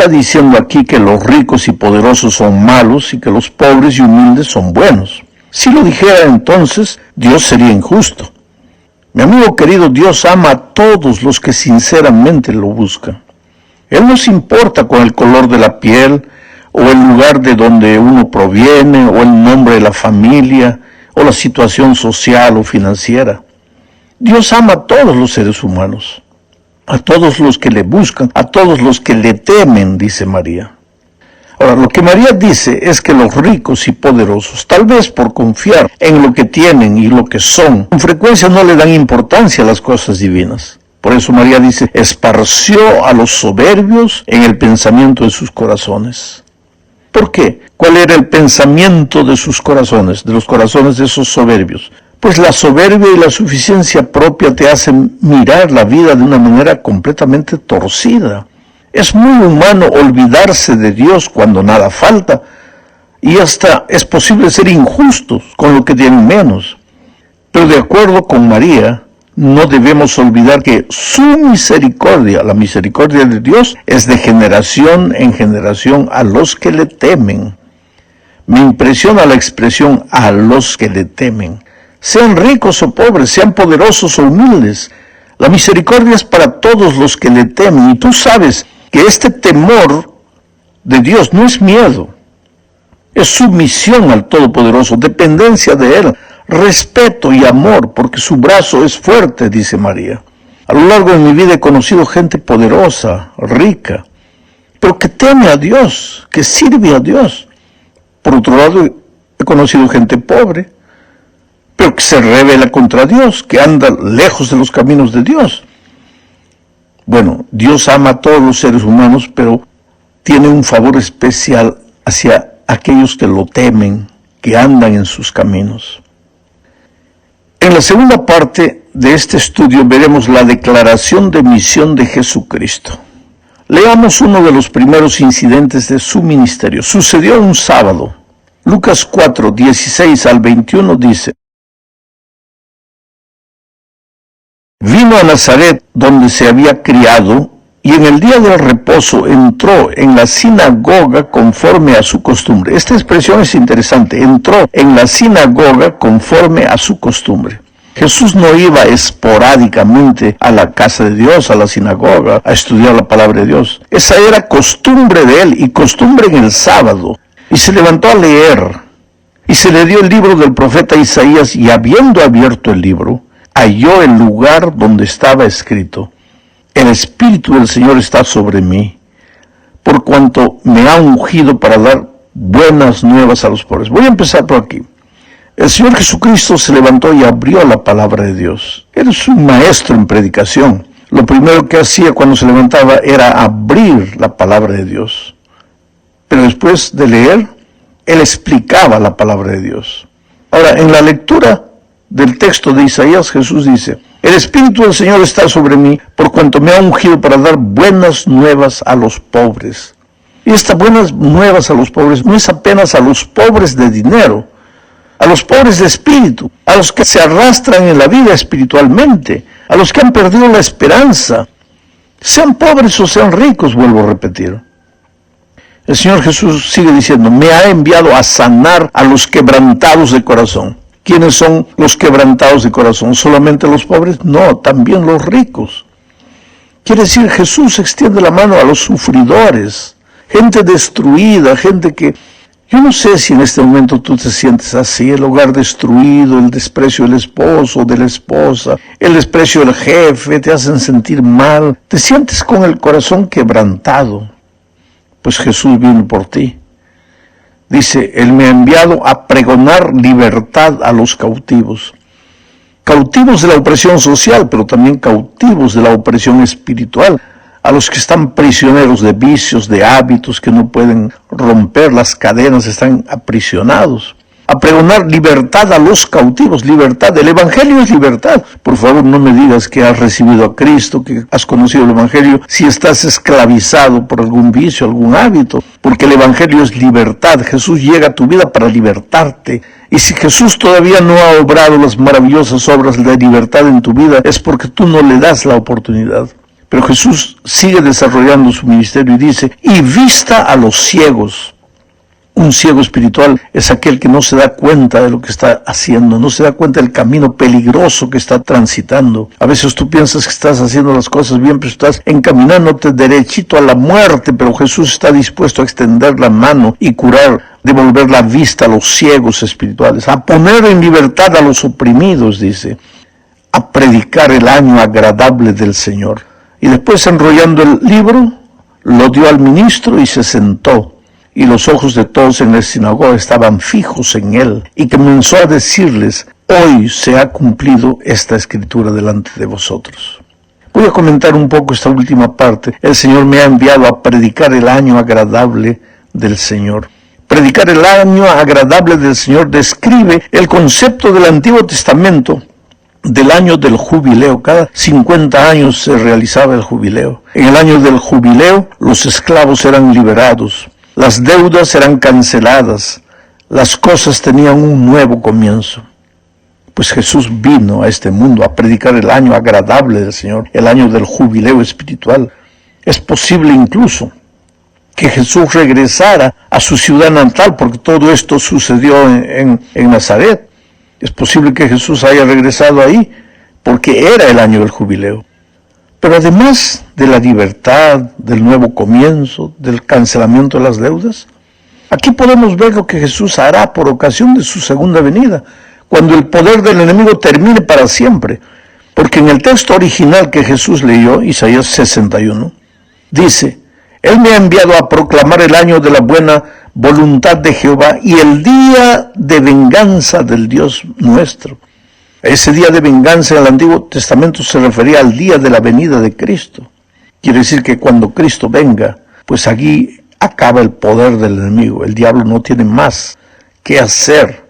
está diciendo aquí que los ricos y poderosos son malos y que los pobres y humildes son buenos. Si lo dijera entonces, Dios sería injusto. Mi amigo querido, Dios ama a todos los que sinceramente lo buscan. Él no se importa con el color de la piel, o el lugar de donde uno proviene, o el nombre de la familia, o la situación social o financiera. Dios ama a todos los seres humanos, a todos los que le buscan, a todos los que le temen, dice María. Ahora, lo que María dice es que los ricos y poderosos, tal vez por confiar en lo que tienen y lo que son, con frecuencia no le dan importancia a las cosas divinas. Por eso María dice, esparció a los soberbios en el pensamiento de sus corazones. ¿Por qué? ¿Cuál era el pensamiento de sus corazones, de los corazones de esos soberbios? Pues la soberbia y la suficiencia propia te hacen mirar la vida de una manera completamente torcida. Es muy humano olvidarse de Dios cuando nada falta, y hasta es posible ser injustos con lo que tienen menos. Pero de acuerdo con María, no debemos olvidar que su misericordia, la misericordia de Dios, es de generación en generación a los que le temen. Me impresiona la expresión a los que le temen. Sean ricos o pobres, sean poderosos o humildes. La misericordia es para todos los que le temen. Y tú sabes que este temor de Dios no es miedo. Es sumisión al Todopoderoso, dependencia de Él, respeto y amor, porque su brazo es fuerte, dice María. A lo largo de mi vida he conocido gente poderosa, rica, pero que teme a Dios, que sirve a Dios. Por otro lado, he conocido gente pobre, pero que se rebela contra Dios, que anda lejos de los caminos de Dios. Bueno, Dios ama a todos los seres humanos, pero tiene un favor especial hacia aquellos que lo temen, que andan en sus caminos. En la segunda parte de este estudio veremos la declaración de misión de Jesucristo. Leamos uno de los primeros incidentes de su ministerio. Sucedió un sábado. Lucas 4, 16 al 21 dice: Vino a Nazaret, donde se había criado, y en el día del reposo entró en la sinagoga conforme a su costumbre. Esta expresión es interesante. Entró en la sinagoga conforme a su costumbre. Jesús no iba esporádicamente a la casa de Dios, a la sinagoga, a estudiar la palabra de Dios. Esa era costumbre de él, y costumbre en el sábado. Y se levantó a leer, y se le dio el libro del profeta Isaías, y habiendo abierto el libro, halló el lugar donde estaba escrito: El Espíritu del Señor está sobre mí, por cuanto me ha ungido para dar buenas nuevas a los pobres. Voy a empezar por aquí. El Señor Jesucristo se levantó y abrió la palabra de Dios. Él es un maestro en predicación. Lo primero que hacía cuando se levantaba era abrir la palabra de Dios. Pero después de leer, Él explicaba la palabra de Dios. Ahora, en la lectura del texto de Isaías, Jesús dice: El Espíritu del Señor está sobre mí, por cuanto me ha ungido para dar buenas nuevas a los pobres. Y estas buenas nuevas a los pobres no es apenas a los pobres de dinero, a los pobres de espíritu, a los que se arrastran en la vida espiritualmente, a los que han perdido la esperanza. Sean pobres o sean ricos, vuelvo a repetir. El Señor Jesús sigue diciendo: me ha enviado a sanar a los quebrantados de corazón. ¿Quiénes son los quebrantados de corazón? ¿Solamente los pobres? No, también los ricos. Quiere decir, Jesús extiende la mano a los sufridores, gente destruida, gente que... Yo no sé si en este momento tú te sientes así: el hogar destruido, el desprecio del esposo, de la esposa, el desprecio del jefe, te hacen sentir mal, te sientes con el corazón quebrantado. Pues Jesús vino por ti. Dice: Él me ha enviado a pregonar libertad a los cautivos. Cautivos de la opresión social, pero también cautivos de la opresión espiritual. A los que están prisioneros de vicios, de hábitos que no pueden romper las cadenas, están aprisionados. A pregonar libertad a los cautivos, libertad. El Evangelio es libertad. Por favor, no me digas que has recibido a Cristo, que has conocido el Evangelio, si estás esclavizado por algún vicio, algún hábito. Porque el Evangelio es libertad. Jesús llega a tu vida para libertarte. Y si Jesús todavía no ha obrado las maravillosas obras de libertad en tu vida, es porque tú no le das la oportunidad. Pero Jesús sigue desarrollando su ministerio y dice, y vista a los ciegos. Un ciego espiritual es aquel que no se da cuenta de lo que está haciendo, no se da cuenta del camino peligroso que está transitando. A veces tú piensas que estás haciendo las cosas bien, pero estás encaminándote derechito a la muerte, pero Jesús está dispuesto a extender la mano y curar, devolver la vista a los ciegos espirituales, a poner en libertad a los oprimidos, dice, a predicar el año agradable del Señor. Y después, enrollando el libro, lo dio al ministro y se sentó. Y los ojos de todos en la sinagoga estaban fijos en él, y comenzó a decirles, hoy se ha cumplido esta escritura delante de vosotros. Voy a comentar un poco esta última parte. El Señor me ha enviado a predicar el año agradable del Señor. Predicar el año agradable del Señor describe el concepto del Antiguo Testamento del año del jubileo. Cada 50 años se realizaba el jubileo. En el año del jubileo, los esclavos eran liberados. Las deudas eran canceladas, las cosas tenían un nuevo comienzo. Pues Jesús vino a este mundo a predicar el año agradable del Señor, el año del jubileo espiritual. Es posible incluso que Jesús regresara a su ciudad natal, porque todo esto sucedió en Nazaret. Es posible que Jesús haya regresado ahí, porque era el año del jubileo. Pero además de la libertad, del nuevo comienzo, del cancelamiento de las deudas, aquí podemos ver lo que Jesús hará por ocasión de su segunda venida, cuando el poder del enemigo termine para siempre. Porque en el texto original que Jesús leyó, Isaías 61, dice, Él me ha enviado a proclamar el año de la buena voluntad de Jehová y el día de venganza del Dios nuestro. Ese día de venganza en el Antiguo Testamento se refería al día de la venida de Cristo. Quiere decir que cuando Cristo venga, pues aquí acaba el poder del enemigo. El diablo no tiene más que hacer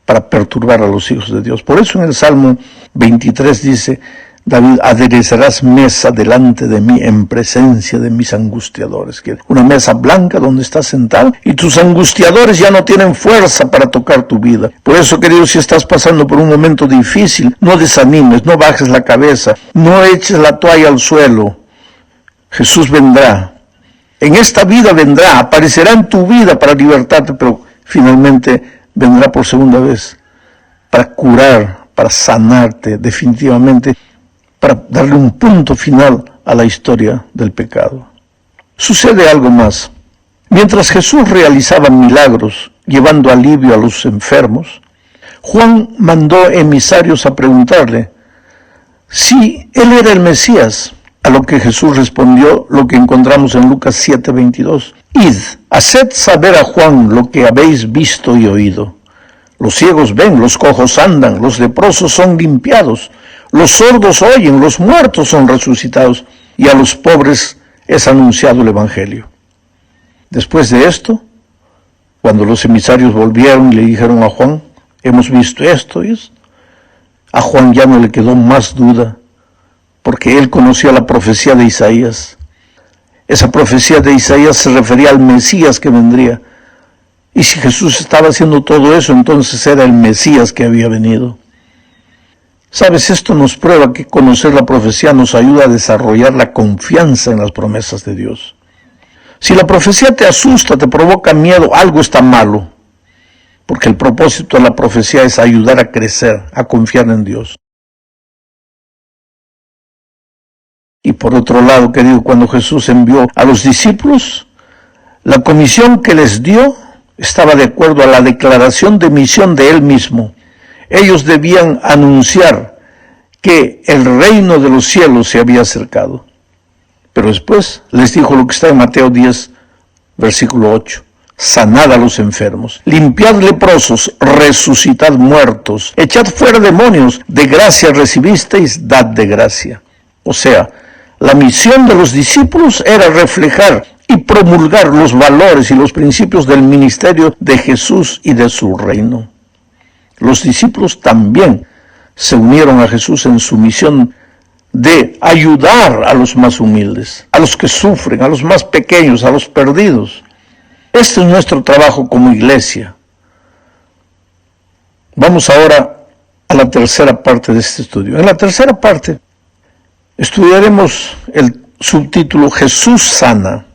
para perturbar a los hijos de Dios. Por eso en el Salmo 23 dice, David, aderezarás mesa delante de mí en presencia de mis angustiadores. Una mesa blanca donde estás sentado y tus angustiadores ya no tienen fuerza para tocar tu vida. Por eso, querido, si estás pasando por un momento difícil, no desanimes, no bajes la cabeza, no eches la toalla al suelo. Jesús vendrá. En esta vida vendrá, aparecerá en tu vida para libertarte, pero finalmente vendrá por segunda vez para curar, para sanarte definitivamente, para darle un punto final a la historia del pecado. Sucede algo más. Mientras Jesús realizaba milagros, llevando alivio a los enfermos, Juan mandó emisarios a preguntarle si él era el Mesías, a lo que Jesús respondió lo que encontramos en Lucas 7:22. Id, haced saber a Juan lo que habéis visto y oído. Los ciegos ven, los cojos andan, los leprosos son limpiados, los sordos oyen, los muertos son resucitados, y a los pobres es anunciado el Evangelio. Después de esto, cuando los emisarios volvieron y le dijeron a Juan, hemos visto esto y eso, a Juan ya no le quedó más duda, porque él conocía la profecía de Isaías. Esa profecía de Isaías se refería al Mesías que vendría. Y si Jesús estaba haciendo todo eso, entonces era el Mesías que había venido. Sabes, esto nos prueba que conocer la profecía nos ayuda a desarrollar la confianza en las promesas de Dios. Si la profecía te asusta, te provoca miedo, algo está malo. Porque el propósito de la profecía es ayudar a crecer, a confiar en Dios. Y por otro lado, querido, cuando Jesús envió a los discípulos, la comisión que les dio estaba de acuerdo a la declaración de misión de Él mismo. Ellos debían anunciar que el reino de los cielos se había acercado. Pero después les dijo lo que está en Mateo 10, versículo 8. Sanad a los enfermos, limpiad leprosos, resucitad muertos, echad fuera demonios, de gracia recibisteis, dad de gracia. O sea, la misión de los discípulos era reflejar y promulgar los valores y los principios del ministerio de Jesús y de su reino. Los discípulos también se unieron a Jesús en su misión de ayudar a los más humildes, a los que sufren, a los más pequeños, a los perdidos. Este es nuestro trabajo como iglesia. Vamos ahora a la tercera parte de este estudio. En la tercera parte Estudiaremos el subtítulo Jesús sana.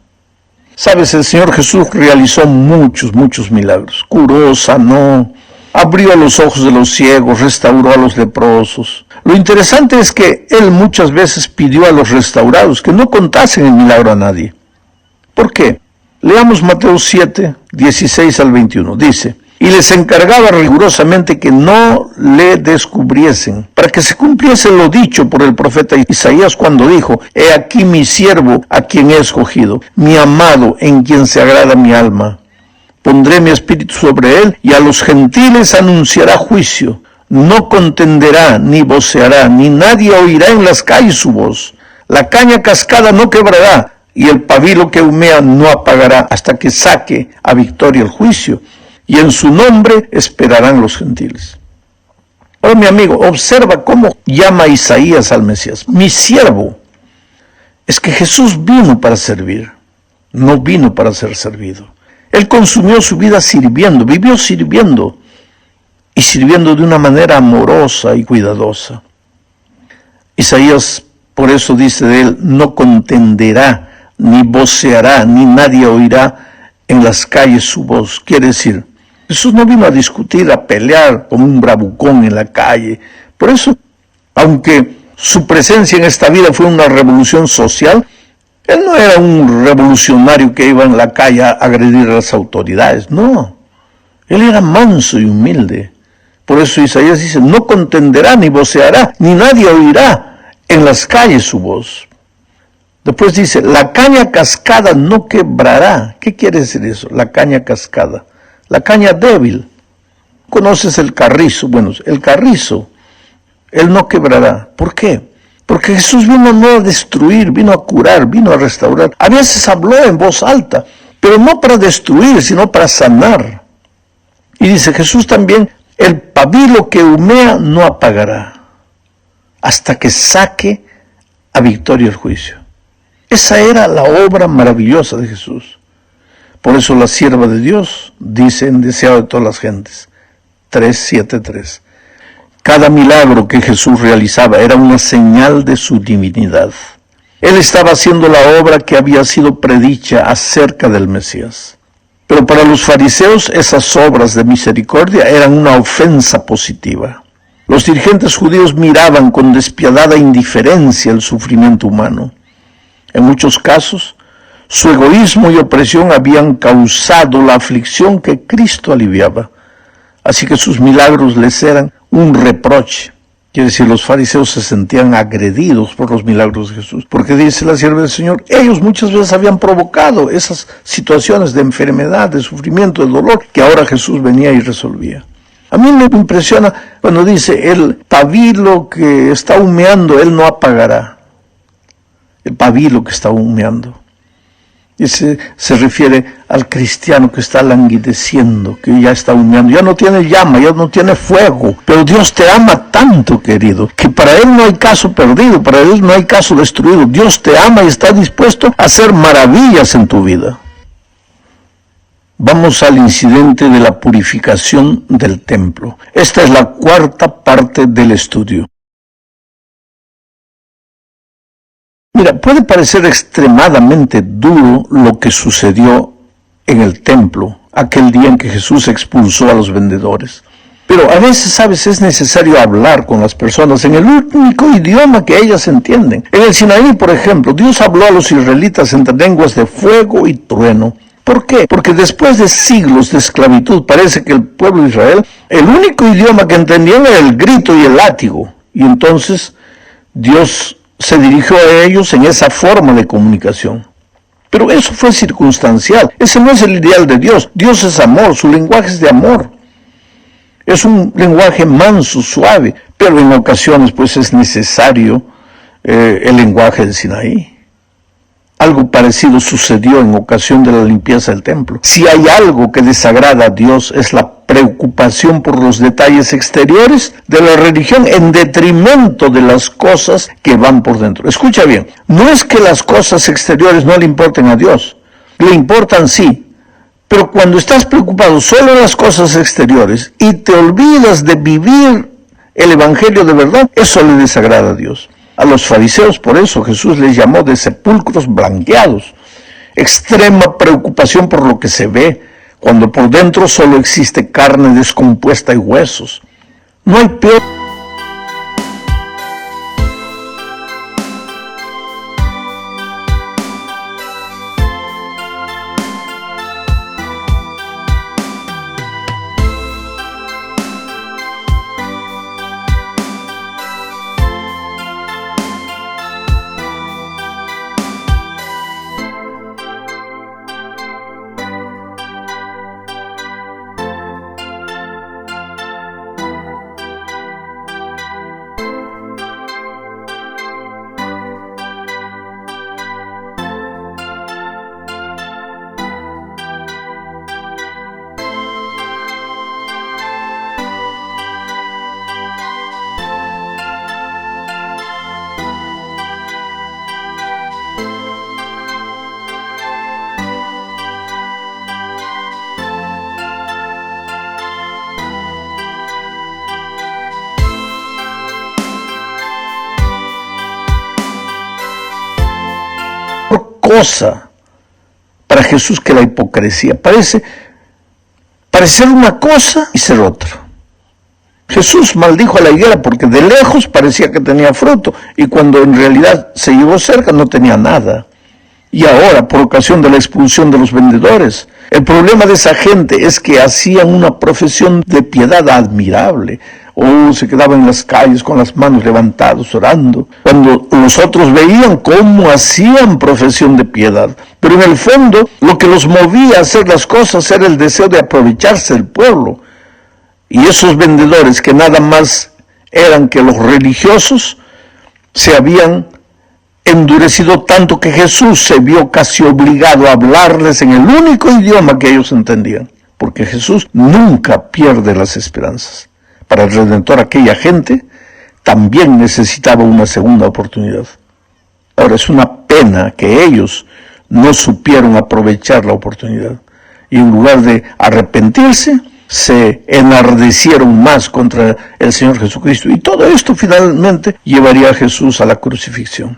Sabes, el Señor Jesús realizó muchos milagros. Curó, sanó, abrió los ojos de los ciegos, restauró a los leprosos. Lo interesante es que Él muchas veces pidió a los restaurados que no contasen el milagro a nadie. ¿Por qué? Leamos Mateo 7, 16 al 21. Dice: y les encargaba rigurosamente que no le descubriesen, para que se cumpliese lo dicho por el profeta Isaías cuando dijo: he aquí mi siervo a quien he escogido, mi amado en quien se agrada mi alma. Pondré mi espíritu sobre él, y a los gentiles anunciará juicio. No contenderá, ni voceará, ni nadie oirá en las calles su voz. La caña cascada no quebrará, y el pabilo que humea no apagará, hasta que saque a victoria el juicio. Y en su nombre esperarán los gentiles. Ahora, mi amigo, observa cómo llama Isaías al Mesías: mi siervo. Es que Jesús vino para servir, no vino para ser servido. Él consumió su vida sirviendo, vivió sirviendo, y sirviendo de una manera amorosa y cuidadosa. Isaías, por eso dice de él: no contenderá, ni voceará, ni nadie oirá en las calles su voz. Quiere decir, Jesús no vino a discutir, a pelear como un bravucón en la calle. Por eso, aunque su presencia en esta vida fue una revolución social, Él no era un revolucionario que iba en la calle a agredir a las autoridades, no. Él era manso y humilde. Por eso Isaías dice: no contenderá, ni voceará, ni nadie oirá en las calles su voz. Después dice: la caña cascada no quebrará. ¿Qué quiere decir eso? La caña cascada. La caña débil. ¿Conoces el carrizo? Bueno, el carrizo, él no quebrará. ¿Por qué? Porque Jesús vino no a destruir, vino a curar, vino a restaurar. A veces habló en voz alta, pero no para destruir, sino para sanar. Y dice Jesús también: el pabilo que humea no apagará, hasta que saque a victoria el juicio. Esa era la obra maravillosa de Jesús. Por eso la sierva de Dios dice en Deseado de todas las gentes, 3:7:3. Cada milagro que Jesús realizaba era una señal de su divinidad. Él estaba haciendo la obra que había sido predicha acerca del Mesías. Pero para los fariseos esas obras de misericordia eran una ofensa positiva. Los dirigentes judíos miraban con despiadada indiferencia el sufrimiento humano. En muchos casos, su egoísmo y opresión habían causado la aflicción que Cristo aliviaba. Así que sus milagros les eran un reproche. Quiere decir, los fariseos se sentían agredidos por los milagros de Jesús. Porque dice la sierva del Señor, ellos muchas veces habían provocado esas situaciones de enfermedad, de sufrimiento, de dolor, que ahora Jesús venía y resolvía. A mí me impresiona cuando dice: el pabilo que está humeando, él no apagará. El pabilo que está humeando. Y se refiere al cristiano que está languideciendo, que ya está humeando, ya no tiene llama, ya no tiene fuego. Pero Dios te ama tanto, querido, que para Él no hay caso perdido, para Él no hay caso destruido. Dios te ama y está dispuesto a hacer maravillas en tu vida. Vamos al incidente de la purificación del templo. Esta es la cuarta parte del estudio. Mira, puede parecer extremadamente duro lo que sucedió en el templo, aquel día en que Jesús expulsó a los vendedores. Pero a veces, ¿sabes?, es necesario hablar con las personas en el único idioma que ellas entienden. En el Sinaí, por ejemplo, Dios habló a los israelitas entre lenguas de fuego y trueno. ¿Por qué? Porque después de siglos de esclavitud, parece que el pueblo de Israel, el único idioma que entendían era el grito y el látigo. Y entonces Dios se dirigió a ellos en esa forma de comunicación. Pero eso fue circunstancial. Ese no es el ideal de Dios. Dios es amor, su lenguaje es de amor. Es un lenguaje manso, suave, pero en ocasiones pues es necesario el lenguaje del Sinaí. Algo parecido sucedió en ocasión de la limpieza del templo. Si hay algo que desagrada a Dios es la preocupación por los detalles exteriores de la religión en detrimento de las cosas que van por dentro. Escucha bien, no es que las cosas exteriores no le importen a Dios, le importan sí, pero cuando estás preocupado solo en las cosas exteriores y te olvidas de vivir el evangelio de verdad, eso le desagrada a Dios. A los fariseos, por eso, Jesús les llamó de sepulcros blanqueados. Extrema preocupación por lo que se ve, cuando por dentro solo existe carne descompuesta y huesos. No hay peor cosa para Jesús que la hipocresía. Parece ser una cosa y ser otra. Jesús maldijo a la higuera porque de lejos parecía que tenía fruto y cuando en realidad se llegó cerca no tenía nada. Y ahora, por ocasión de la expulsión de los vendedores, el problema de esa gente es que hacían una profesión de piedad admirable. Se quedaban en las calles con las manos levantadas orando, cuando los otros veían cómo hacían profesión de piedad. Pero en el fondo, lo que los movía a hacer las cosas era el deseo de aprovecharse del pueblo. Y esos vendedores, que nada más eran que los religiosos, se habían endurecido tanto que Jesús se vio casi obligado a hablarles en el único idioma que ellos entendían, porque Jesús nunca pierde las esperanzas. Para el Redentor, aquella gente también necesitaba una segunda oportunidad. Ahora, es una pena que ellos no supieron aprovechar la oportunidad y en lugar de arrepentirse, se enardecieron más contra el Señor Jesucristo. Y todo esto finalmente llevaría a Jesús a la crucifixión.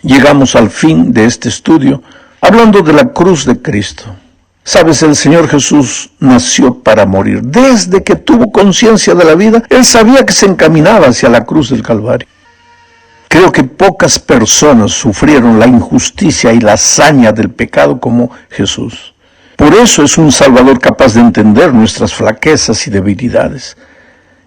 Llegamos al fin de este estudio hablando de la cruz de Cristo. Sabes, el Señor Jesús nació para morir. Desde que tuvo conciencia de la vida, Él sabía que se encaminaba hacia la cruz del Calvario. Creo que pocas personas sufrieron la injusticia y la hazaña del pecado como Jesús. Por eso es un Salvador capaz de entender nuestras flaquezas y debilidades.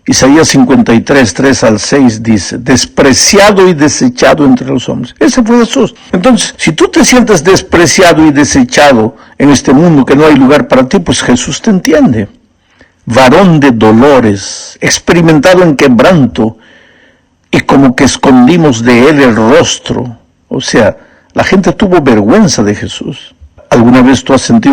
Isaías 53, 3 al 6 dice, despreciado y desechado entre los hombres. Ese fue Jesús. Entonces, si tú te sientes despreciado y desechado en este mundo que no hay lugar para ti, pues Jesús te entiende. Varón de dolores, experimentado en quebranto, y como que escondimos de él el rostro. O sea, la gente tuvo vergüenza de Jesús. ¿Alguna vez tú has sentido